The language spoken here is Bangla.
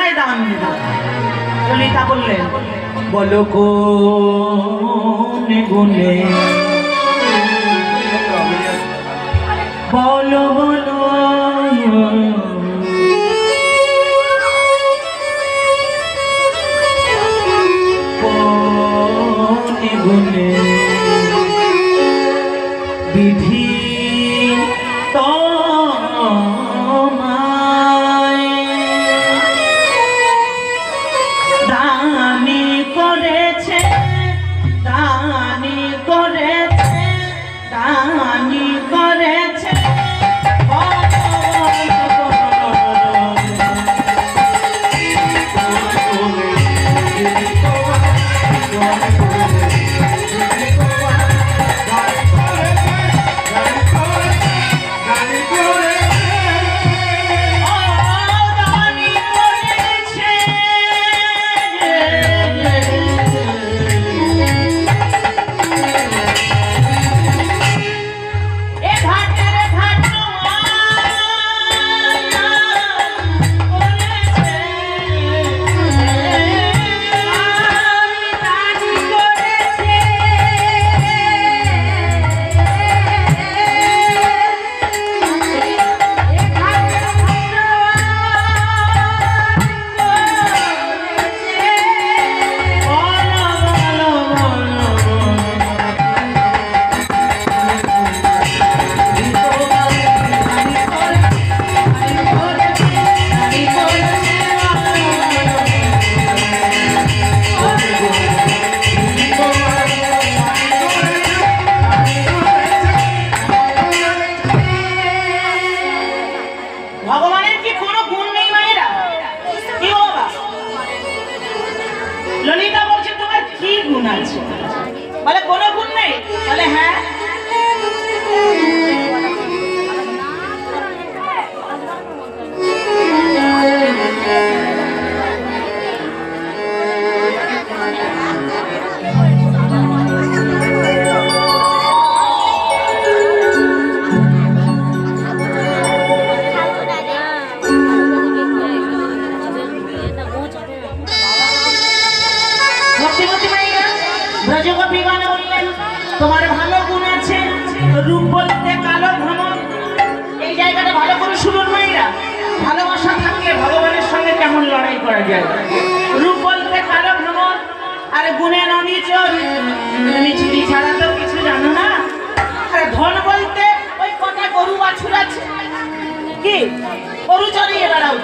কোথায় দান দেব? ললিতা বললেন, বলো কোন গুণে, বলো বলো কোন গুণে বিধি তোমায় দানি করেছে, দানি করেছে, দানি করেছে। ভগবানের কি কোনো গুণ নেই মায়েরা? কি বাবা? ললিতা বলছে তোমার কি গুণ আছে? বলে কোনো গুণ নেই। বলে হ্যাঁ। তোমার ভালো গুণ আছে, রূপ বলতে কালো ভ্রমণ। এই জায়গাটা ভালো করে শুনুন মায়েরা, ভালোবাসা থাকলে ভগবানের সঙ্গে কেমন লড়াই করা যায়। রূপ বলতে কালো ভ্রমণ, আর গুণের অনিচর, তুমি চুরি ছাড়া তো কিছু জানো না। আর ধন বলতে ওই কটা গরু বাছুর আছে, কি গরু চড়িয়ে বেড়াও।